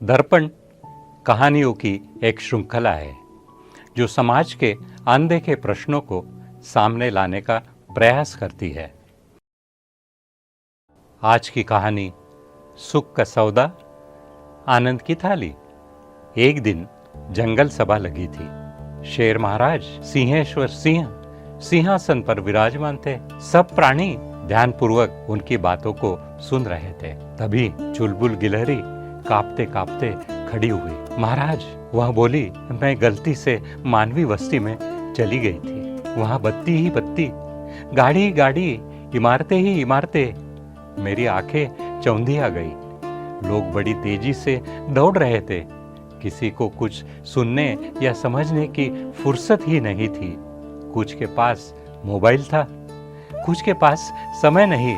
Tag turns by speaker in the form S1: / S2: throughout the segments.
S1: दर्पण कहानियों की एक श्रृंखला है जो समाज के अनदेखे प्रश्नों को सामने लाने का प्रयास करती है। आज की कहानी सुख का सौदा, आनंद की थाली। एक दिन जंगल सभा लगी थी। शेर महाराज सिंहेश्वर सिंह सिंहासन पर विराजमान थे। सब प्राणी ध्यानपूर्वक उनकी बातों को सुन रहे थे। तभी चुलबुल गिलहरी कांपते कांपते खड़ी हुई। महाराज, वह बोली, मैं गलती से मानवी बस्ती में चली गई थी। वहां बत्ती ही बत्ती, गाड़ी ही गाड़ी, इमारतें ही इमारतें। मेरी आंखें चौंधी आ गई। लोग बड़ी तेजी से दौड़ रहे थे। किसी को कुछ सुनने या समझने की फुर्सत ही नहीं थी। कुछ के पास मोबाइल था, कुछ के पास समय नहीं।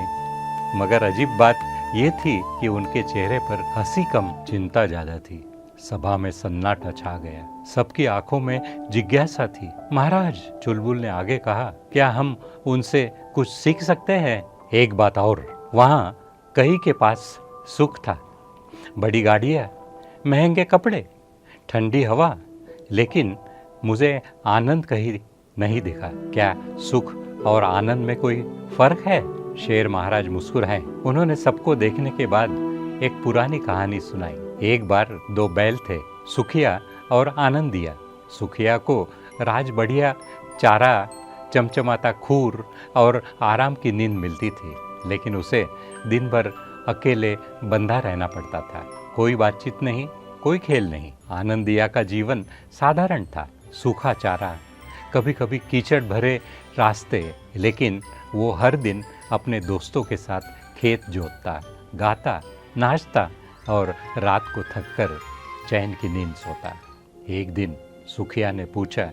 S1: मगर अजीब बात ये थी कि उनके चेहरे पर हंसी कम, चिंता ज्यादा थी। सभा में सन्नाटा छा गया। सबकी आंखों में जिज्ञासा थी। महाराज, चुलबुल ने आगे कहा, क्या हम उनसे कुछ सीख सकते हैं? एक बात और, वहां कई के पास सुख था, बड़ी गाड़ियां, महंगे कपड़े, ठंडी हवा, लेकिन मुझे आनंद कहीं नहीं दिखा। क्या सुख और आनंद में कोई फर्क है? शेर महाराज मुस्कुराए। उन्होंने सबको देखने के बाद एक पुरानी कहानी सुनाई। एक बार दो बैल थे, सुखिया और आनंदिया। सुखिया को राज बढ़िया चारा, चमचमाता खूर और आराम की नींद मिलती थी, लेकिन उसे दिन भर अकेले बंधा रहना पड़ता था। कोई बातचीत नहीं, कोई खेल नहीं। आनंदिया का जीवन साधारण था। सूखा चारा, कभी कभी कीचड़ भरे रास्ते, लेकिन वो हर दिन अपने दोस्तों के साथ खेत जोतता, गाता, नाचता और रात को थककर चैन की नींद सोता। एक दिन सुखिया ने पूछा,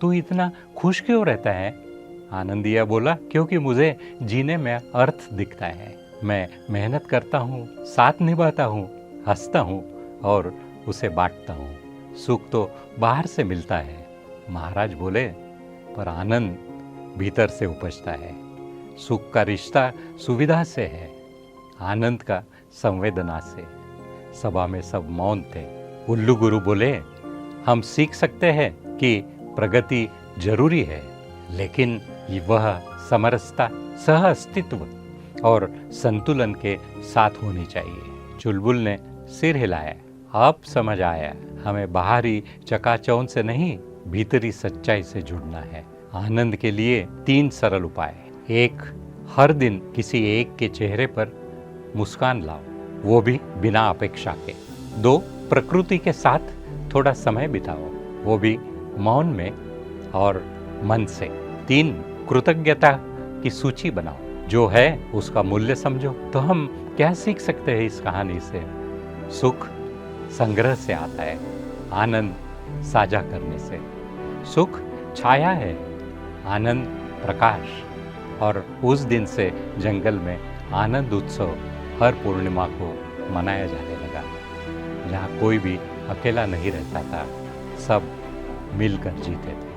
S1: तू इतना खुश क्यों रहता है? आनंदिया बोला, क्योंकि मुझे जीने में अर्थ दिखता है। मैं मेहनत करता हूँ, साथ निभाता हूँ, हंसता हूँ और उसे बांटता हूँ। सुख तो बाहर से मिलता है। महाराज बोले, पर आनंद भीतर से उपजता है। सुख का रिश्ता सुविधा से है, आनंद का संवेदना से। सभा में सब मौन थे। उल्लू गुरु बोले, हम सीख सकते हैं कि प्रगति जरूरी है, लेकिन वह समरसता, सह अस्तित्व और संतुलन के साथ होनी चाहिए। चुलबुल ने सिर हिलाया। अब समझ आया, हमें बाहरी चकाचौंध से नहीं, भीतरी सच्चाई से जुड़ना है। आनंद के लिए 3 सरल उपाय। 1, हर दिन किसी एक के चेहरे पर मुस्कान लाओ, वो भी बिना अपेक्षा के। 2, प्रकृति के साथ थोड़ा समय बिताओ, वो भी मौन में और मन से। 3, कृतज्ञता की सूची बनाओ, जो है उसका मूल्य समझो। तो हम क्या सीख सकते हैं इस कहानी से? सुख संग्रह से आता है, आनंद साझा करने से। सुख छाया है, आनंद प्रकाश। और उस दिन से जंगल में आनंद उत्सव हर पूर्णिमा को मनाया जाने लगा, जहाँ कोई भी अकेला नहीं रहता था, सब मिलकर जीते थे।